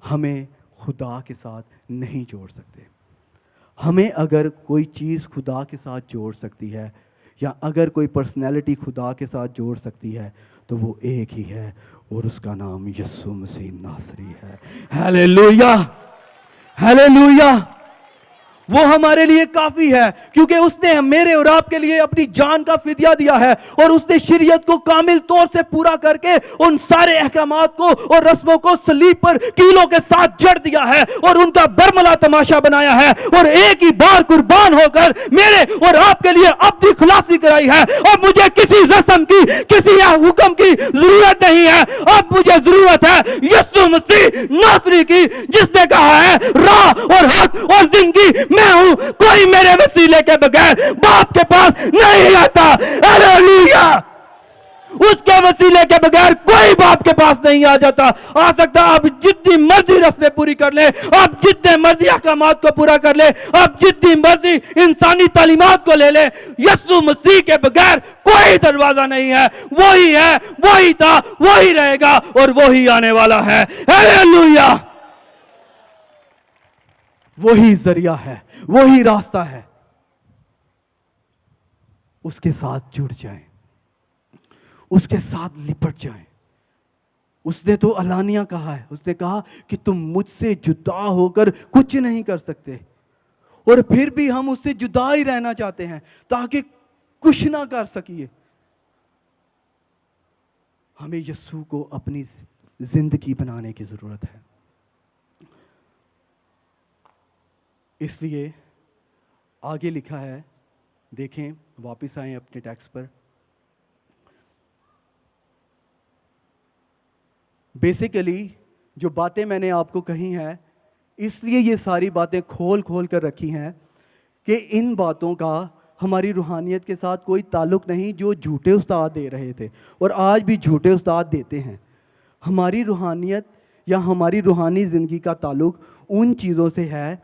Speaker 1: ہمیں خدا کے ساتھ نہیں جوڑ سکتے. ہمیں اگر کوئی چیز خدا کے ساتھ جوڑ سکتی ہے, یا اگر کوئی پرسنالٹی خدا کے ساتھ جوڑ سکتی ہے, تو وہ ایک ہی ہے, اور اس کا نام یسوع مسیح ناصری ہے. Hallelujah, hallelujah. وہ ہمارے لیے کافی ہے، کیونکہ اس نے میرے اور آپ کے لیے اپنی جان کا فدیہ دیا ہے، اور اس نے شریعت کو کامل طور سے پورا کر کے ان سارے احکامات کو اور رسموں کو صلیب پر کیلوں کے ساتھ جڑ دیا ہے اور ان کا برملا تماشا بنایا ہے، اور ایک ہی بار قربان ہو کر میرے اور آپ کے لیے ابدی خلاصی کرائی ہے۔ اب مجھے کسی رسم کی، کسی حکم کی ضرورت نہیں ہے، اب مجھے ضرورت ہے یسوع مسیح ناصری کی، جس نے کہا ہے راہ اور حق اور زندگی میں ہوں، کوئی میرے وسیلے کے بغیر باپ کے پاس نہیں آتا۔ ہلیلویہ! اس کے وسیلے کے بغیر کوئی باپ کے پاس نہیں آ سکتا۔ آپ جتنی مرضی رسمیں پوری کر لیں، آپ جتنے مرضی احکامات کو پورا کر لیں، آپ جتنی مرضی انسانی تعلیمات کو لے لیں، یسوع مسیح کے بغیر کوئی دروازہ نہیں ہے۔ وہی ہے، وہی تھا، وہی رہے گا، اور وہی آنے والا ہے۔ ہلیلویہ! وہی ذریعہ ہے، وہی راستہ ہے۔ اس کے ساتھ جڑ جائیں، اس کے ساتھ لپٹ جائیں۔ اس نے تو علانیہ کہا ہے، اس نے کہا کہ تم مجھ سے جدا ہو کر کچھ نہیں کر سکتے، اور پھر بھی ہم اس سے جدا ہی رہنا چاہتے ہیں تاکہ کچھ نہ کر سکیے۔ ہمیں یسوع کو اپنی زندگی بنانے کی ضرورت ہے۔ اس لیے آگے لکھا ہے، دیکھیں، واپس آئیں اپنے ٹیکسٹ پر۔ بیسیکلی جو باتیں میں نے آپ کو کہی ہیں، اس لیے یہ ساری باتیں کھول کھول کر رکھی ہیں کہ ان باتوں کا ہماری روحانیت کے ساتھ کوئی تعلق نہیں جو جھوٹے استاد دے رہے تھے اور آج بھی جھوٹے استاد دیتے ہیں۔ ہماری روحانیت یا ہماری روحانی زندگی کا تعلق ان چیزوں سے ہے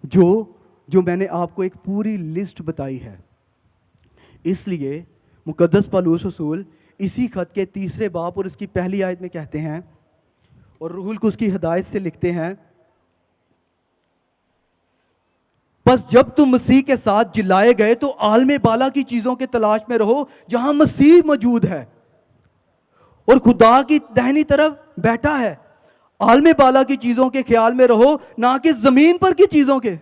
Speaker 1: جو میں نے آپ کو ایک پوری لسٹ بتائی ہے۔ اس لیے مقدس پولس رسول اسی خط کے 3 باب اور اس کی پہلی آیت میں کہتے ہیں، اور روح القدس کی ہدایت سے لکھتے ہیں، بس جب تم مسیح کے ساتھ جلائے گئے تو عالم بالا کی چیزوں کے تلاش میں رہو جہاں مسیح موجود ہے اور خدا کی دہنی طرف بیٹھا ہے۔ عالم بالا کی چیزوں کے خیال میں رہو، نہ کہ زمین پر کی چیزوں کے۔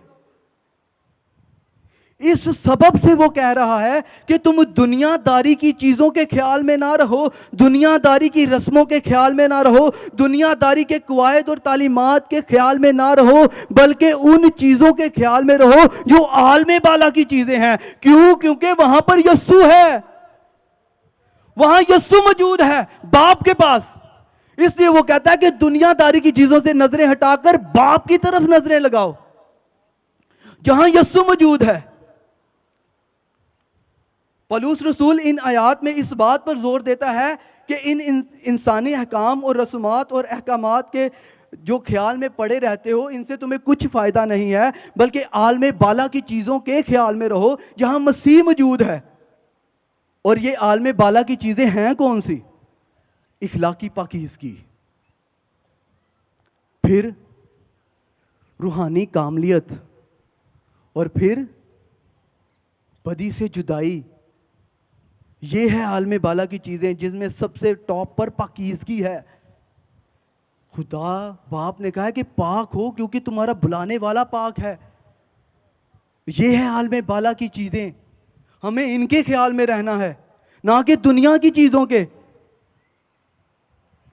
Speaker 1: اس سبب سے وہ کہہ رہا ہے کہ تم دنیا داری کی چیزوں کے خیال میں نہ رہو، دنیا داری کی رسموں کے خیال میں نہ رہو، دنیا داری کے قواعد اور تعلیمات کے خیال میں نہ رہو، بلکہ ان چیزوں کے خیال میں رہو جو عالم بالا کی چیزیں ہیں۔ کیوں؟ کیونکہ وہاں پر یسوع ہے، وہاں یسوع موجود ہے باپ کے پاس۔ اس لیے وہ کہتا ہے کہ دنیا داری کی چیزوں سے نظریں ہٹا کر باپ کی طرف نظریں لگاؤ جہاں یسوع موجود ہے۔ پولس رسول ان آیات میں اس بات پر زور دیتا ہے کہ ان انسانی احکام اور رسومات اور احکامات کے جو خیال میں پڑے رہتے ہو، ان سے تمہیں کچھ فائدہ نہیں ہے، بلکہ عالم بالا کی چیزوں کے خیال میں رہو جہاں مسیح موجود ہے۔ اور یہ عالم بالا کی چیزیں ہیں کون سی؟ اخلاقی پاکیزگی، پھر روحانی کاملیت، اور پھر بدی سے جدائی۔ یہ ہے عالم بالا کی چیزیں جس میں سب سے ٹاپ پر پاکیزگی ہے۔ خدا باپ نے کہا ہے کہ پاک ہو کیونکہ تمہارا بلانے والا پاک ہے۔ یہ ہے عالم بالا کی چیزیں، ہمیں ان کے خیال میں رہنا ہے، نہ کہ دنیا کی چیزوں کے،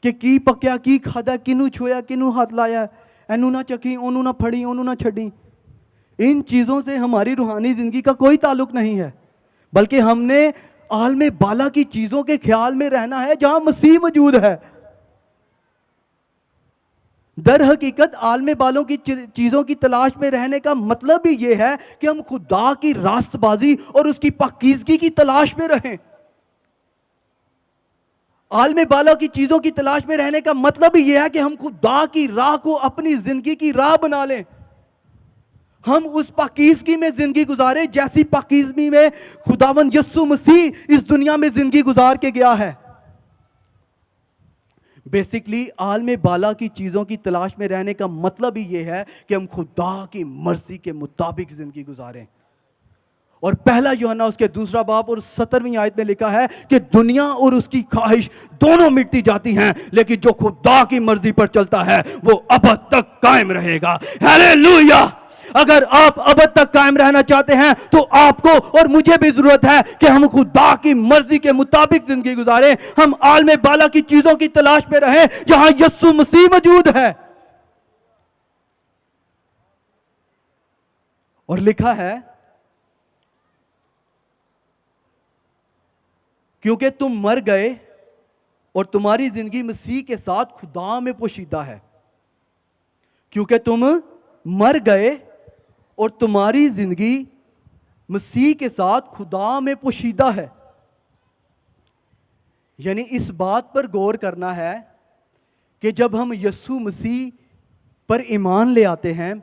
Speaker 1: کہ کی پکیا کی کھادا، کنو چھویا کنو ہاتھ لایا، اینو نہ چکھی اونو نہ پھڑی اونو نہ چھڑی۔ ان چیزوں سے ہماری روحانی زندگی کا کوئی تعلق نہیں ہے، بلکہ ہم نے عالم بالا کی چیزوں کے خیال میں رہنا ہے جہاں مسیح موجود ہے۔ در حقیقت عالم بالوں کی چیزوں کی تلاش میں رہنے کا مطلب ہی یہ ہے کہ ہم خدا کی راست بازی اور اس کی پاکیزگی کی تلاش میں رہیں۔ عالم بالا کی چیزوں کی تلاش میں رہنے کا مطلب ہی یہ ہے کہ ہم خدا کی راہ کو اپنی زندگی کی راہ بنا لیں، ہم اس پاکیزگی میں زندگی گزارے جیسی پاکیزگی میں خداوند یسوع مسیح اس دنیا میں زندگی گزار کے گیا ہے۔ بیسیکلی عالم بالا کی چیزوں کی تلاش میں رہنے کا مطلب ہی یہ ہے کہ ہم خدا کی مرضی کے مطابق زندگی گزاریں۔ اور پہلا یوحنا اس کے 2 باب اور 17ویں آیت میں لکھا ہے کہ دنیا اور اس کی خواہش دونوں مٹتی جاتی ہیں، لیکن جو خدا کی مرضی پر چلتا ہے وہ ابد تک قائم رہے گا۔ ہیلیلویا! اگر آپ ابد تک قائم رہنا چاہتے ہیں تو آپ کو اور مجھے بھی ضرورت ہے کہ ہم خدا کی مرضی کے مطابق زندگی گزاریں. ہم عالم بالا کی چیزوں کی تلاش میں رہیں جہاں یسوع مسیح موجود ہے. اور لکھا ہے کیونکہ تم مر گئے اور تمہاری زندگی مسیح کے ساتھ خدا میں پوشیدہ ہے. کیونکہ تم مر گئے اور تمہاری زندگی مسیح کے ساتھ خدا میں پوشیدہ ہے. یعنی اس بات پر غور کرنا ہے کہ جب ہم یسوع مسیح پر ایمان لے آتے ہیں,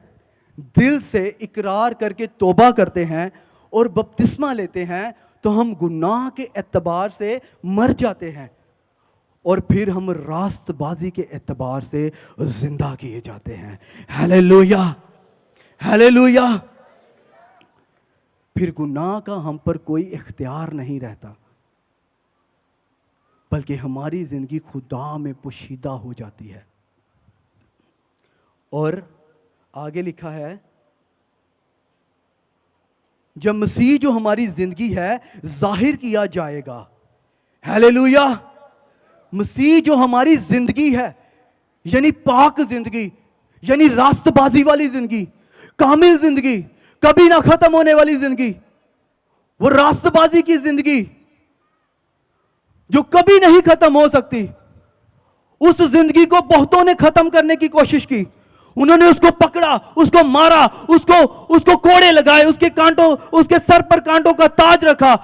Speaker 1: دل سے اقرار کر کے توبہ کرتے ہیں اور بپتسمہ لیتے ہیں, تو ہم گناہ کے اعتبار سے مر جاتے ہیں اور پھر ہم راست بازی کے اعتبار سے زندہ کیے جاتے ہیں. Hallelujah, hallelujah. پھر گناہ کا ہم پر کوئی اختیار نہیں رہتا, بلکہ ہماری زندگی خدا میں پوشیدہ ہو جاتی ہے. اور آگے لکھا ہے جب مسیح جو ہماری زندگی ہے ظاہر کیا جائے گا. ہیلیلویا. مسیح جو ہماری زندگی ہے, یعنی پاک زندگی, یعنی راست بازی والی زندگی, کامل زندگی, کبھی نہ ختم ہونے والی زندگی, وہ راست بازی کی زندگی جو کبھی نہیں ختم ہو سکتی. اس زندگی کو بہتوں نے ختم کرنے کی کوشش کی. انہوں نے اس کو پکڑا, اس کو مارا, اس کو کوڑے لگائے, اس کے سر پر کانٹوں کا تاج رکھا,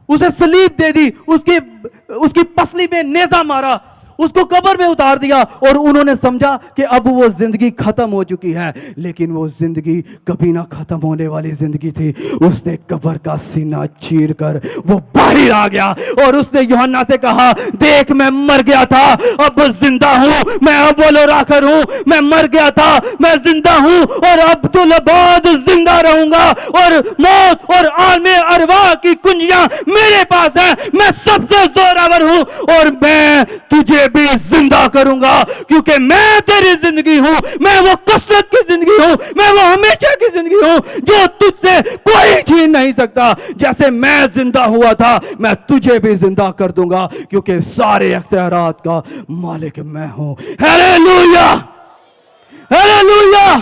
Speaker 1: اسے صلیب دے دی, اس کی پسلی میں نیزہ مارا, اس کو قبر میں اتار دیا, اور انہوں نے سمجھا کہ اب وہ زندگی ختم ہو چکی ہے. لیکن وہ زندگی کبھی نہ ختم ہونے والی زندگی تھی. اس نے قبر کا سینہ چیر کر وہ باہر آ گیا اور اس نے یوحنا سے کہا, دیکھ میں مر گیا تھا, اب زندہ ہوں, میں اول اور آخر ہوں. میں مر گیا تھا, میں زندہ ہوں, اور ابدالآباد زندہ رہوں گا, اور موت اور عالم ارواح کی کنجیاں میرے پاس ہیں. میں سب سے زوراور ہوں اور میں تجھے بھی زندہ کروں گا, کیونکہ میں تیری زندگی ہوں, میں وہ کثرت کی زندگی ہوں, میں وہ ہمیشہ کی زندگی ہوں جو تجھ سے کوئی چھین نہیں سکتا. جیسے میں زندہ ہوا تھا میں تجھے بھی زندہ کر دوں گا, کیونکہ سارے اختیارات کا مالک میں ہوں. Hallelujah, hallelujah.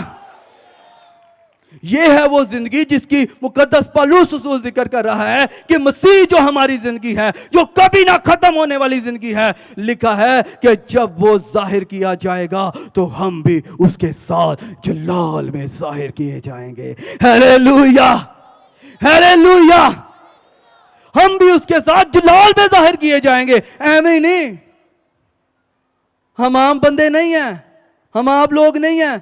Speaker 1: یہ ہے وہ زندگی جس کی مقدس پالوس رسول ذکر کر رہا ہے کہ مسیح جو ہماری زندگی ہے, جو کبھی نہ ختم ہونے والی زندگی ہے, لکھا ہے کہ جب وہ ظاہر کیا جائے گا تو ہم بھی اس کے ساتھ جلال میں ظاہر کیے جائیں گے. Hallelujah, hallelujah. ہم بھی اس کے ساتھ جلال میں ظاہر کیے جائیں گے. ایویں نہیں, ہم عام بندے نہیں ہیں, ہم آپ لوگ نہیں ہیں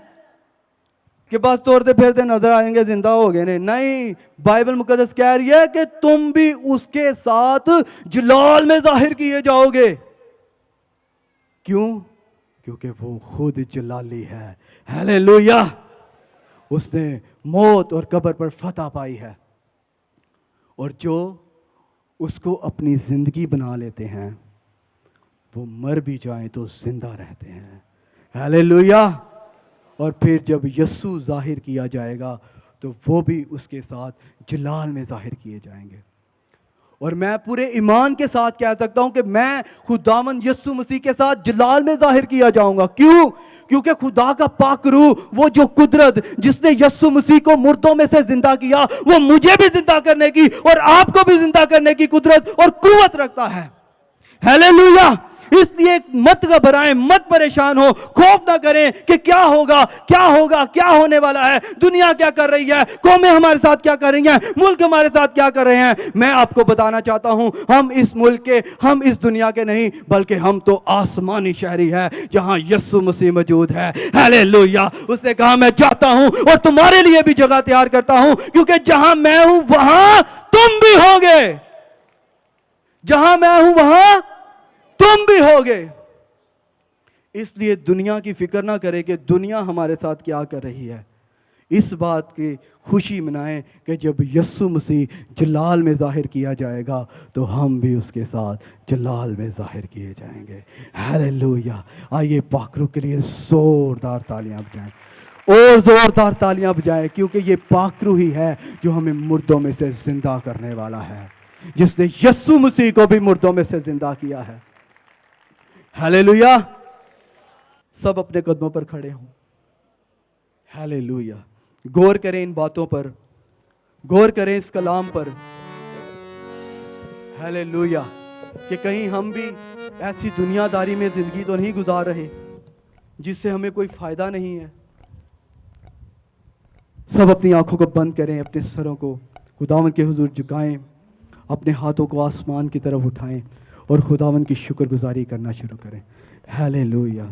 Speaker 1: کہ بس توڑتے پھرتے نظر آئیں گے زندہ ہو گئے. نہیں, بائبل مقدس کہہ رہی ہے کہ تم بھی اس کے ساتھ جلال میں ظاہر کیے جاؤ گے. کیوں؟ کیونکہ وہ خود جلالی ہے. ہیلیلویا. اس نے موت اور قبر پر فتح پائی ہے, اور جو اس کو اپنی زندگی بنا لیتے ہیں وہ مر بھی جائیں تو زندہ رہتے ہیں. ہیلیلویا. اور پھر جب یسوع ظاہر کیا جائے گا تو وہ بھی اس کے ساتھ جلال میں ظاہر کیے جائیں گے. اور میں پورے ایمان کے ساتھ کہہ سکتا ہوں کہ میں خداوند یسوع مسیح کے ساتھ جلال میں ظاہر کیا جاؤں گا. کیوں؟ کیونکہ خدا کا پاک روح, وہ جو قدرت جس نے یسوع مسیح کو مردوں میں سے زندہ کیا, وہ مجھے بھی زندہ کرنے کی اور آپ کو بھی زندہ کرنے کی قدرت اور قوت رکھتا ہے. ہیلیلویا. اس لیے مت گھبرائیں, مت پریشان ہو, خوف نہ کریں کہ کیا ہوگا, کیا ہوگا, کیا ہونے والا ہے, دنیا کیا کر رہی ہے, قومیں ہمارے ساتھ کیا کر رہی ہیں, ملک ہمارے ساتھ کیا کر رہے ہیں. میں آپ کو بتانا چاہتا ہوں, ہم اس ملک کے, ہم اس دنیا کے نہیں, بلکہ ہم تو آسمانی شہری ہے جہاں یسوع مسیح موجود ہے. ہیلیلویا. اس نے کہا میں چاہتا ہوں اور تمہارے لیے بھی جگہ تیار کرتا ہوں, کیونکہ جہاں میں ہوں وہاں تم بھی ہوگے. جہاں میں ہوں وہاں تم بھی ہوگے. اس لیے دنیا کی فکر نہ کرے کہ دنیا ہمارے ساتھ کیا کر رہی ہے. اس بات کی خوشی منائیں کہ جب یسوع مسیح جلال میں ظاہر کیا جائے گا تو ہم بھی اس کے ساتھ جلال میں ظاہر کیے جائیں گے. ہیلیلویا. آئیے پاک روح کے لیے زوردار تالیاں بجائیں. اور زوردار تالیاں بجائیں، کیونکہ یہ پاک روح ہی ہے جو ہمیں مردوں میں سے زندہ کرنے والا ہے، جس نے یسوع مسیح کو بھی مردوں میں سے زندہ کیا ہے۔ ہیلیلویا۔ سب اپنے قدموں پر کھڑے ہوں۔ ہیلیلویا۔ غور کریں ان باتوں پر، غور کریں اس کلام پر۔ ہیلیلویا۔ کہ کہیں ہم بھی ایسی دنیا داری میں زندگی تو نہیں گزار رہے جس سے ہمیں کوئی فائدہ نہیں ہے۔ سب اپنی آنکھوں کو بند کریں، اپنے سروں کو خداوند کے حضور جھکائیں، اپنے ہاتھوں کو آسمان کی طرف اٹھائیں اور خداوند کی شکر گزاری کرنا شروع کریں۔ ہیلیلویا۔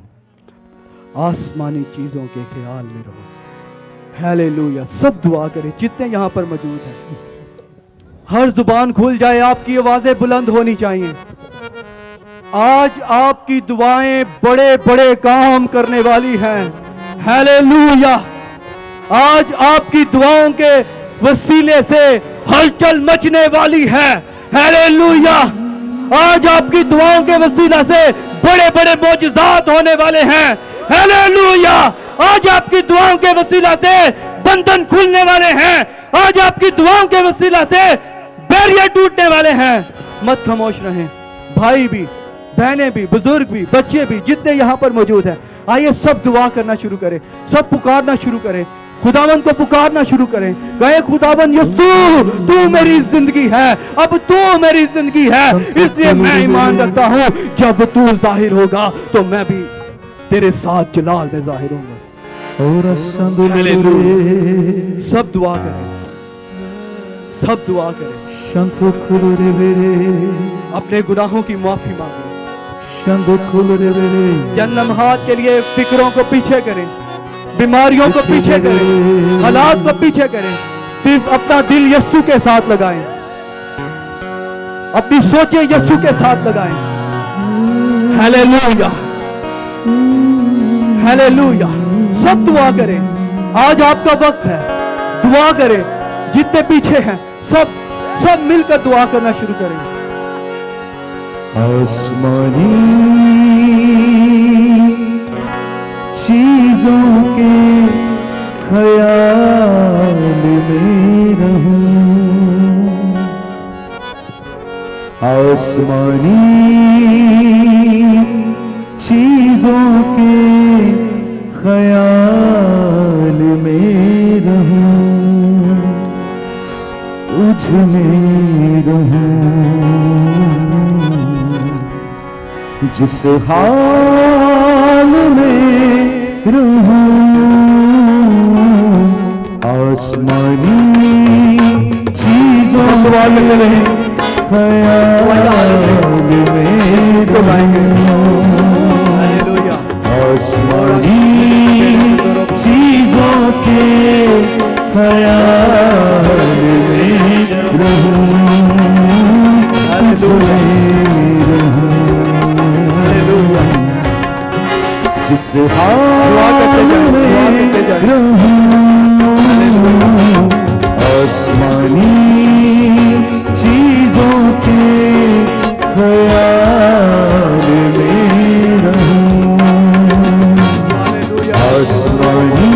Speaker 1: آسمانی چیزوں کے خیال میں رہو۔ ہیلیلویا۔ سب دعا کریں جتنے یہاں پر موجود ہیں، ہر زبان کھل جائے، آپ کی آوازیں بلند ہونی چاہیے۔ آج آپ کی دعائیں بڑے بڑے کام کرنے والی ہیں۔ ہیلیلویا۔ آج آپ کی دعاؤں کے وسیلے سے ہلچل مچنے والی ہے۔ ہیلیلویا۔ آج آپ کی دعاؤں کے وسیلے سے بڑے بڑے معجزات ہونے والے ہیں۔ ہیلیلویا۔ آج آپ کی دعاؤں کے وسیلہ سے بندھن کھلنے والے ہیں۔ آج آپ کی دعاؤں کے وسیلہ سے بیریئر ٹوٹنے والے ہیں۔ مت خاموش رہیں، بھائی بھی، بہنیں بھی، بزرگ بھی، بچے بھی، جتنے یہاں پر موجود ہیں، آئیے سب دعا کرنا شروع کریں، سب پکارنا شروع کریں، خداوند کو پکارنا شروع کریں۔ کہے خداوند یسوع تو میری زندگی ہے، اب تو میری زندگی ہے، اس لیے میں ایمان رکھتا ہوں جب تو ظاہر ہوگا تو میں بھی تیرے ساتھ جلال میں ظاہر ہوں گا۔ سب دعا کریں، سب دعا کریں، اپنے گناہوں کی معافی مانگیں۔ چند لمحات کے لیے فکروں کو پیچھے کریں، بیماریوں کو پیچھے کریں، حالات کو پیچھے کریں، صرف اپنا دل یسوع کے ساتھ لگائیں، اپنی سوچیں یسوع کے ساتھ لگائیں۔ Hallelujah, hallelujah. سب دعا کریں، آج آپ کا وقت ہے، دعا کریں، جتنے پیچھے ہیں سب مل کر دعا کرنا شروع کریں۔
Speaker 2: آسمانی چیزوں کے خیال میں رہوں، آسمانی چیزوں کے خیال میں رہوں، تجھ میں رہوں، جس حال میں رہوں، آسمانی چیزوں کے خیال میں رہوں، آسمانی چیزوں کے خیال میں رہوں، تجھ میں رہوں، جس حال میں رہوں، آسمانی چیزوں کے خیال میں رہوں، آسمانی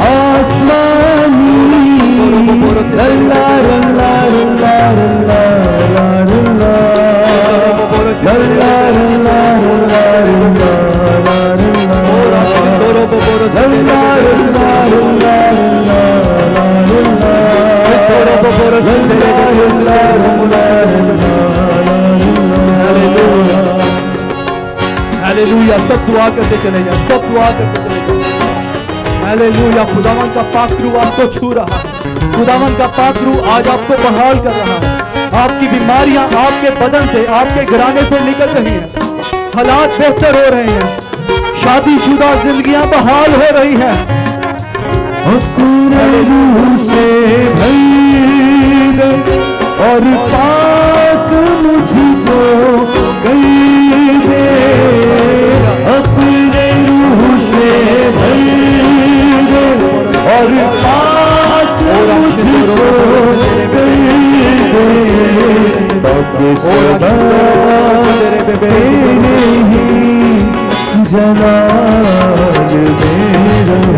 Speaker 2: آسمانی لا لا لا لا لا لا
Speaker 1: ہیلیلویا۔ سب دعا کرتے چلے جائیں، سب دعا کرتے چلے جائیں۔ ہیلیلویا۔ خداوند کا پاک روح آپ کو چھو رہا ہے، خداوند کا پاک روح آج آپ کو بحال کر رہا ہے۔ آپ کی بیماریاں آپ کے بدن سے، آپ کے گھرانے سے نکل رہی ہیں، حالات بہتر ہو رہے ہیں، شادی شدہ زندگیاں بحال ہو رہی ہیں۔
Speaker 2: اپنے روح سے بھر دے اور پاک مجھ کو کر دے، اپنے روح سے بھر دے اور پاک مجھ کو کر دے، تاکہ سدا تیرے ہی جلال میں رہوں،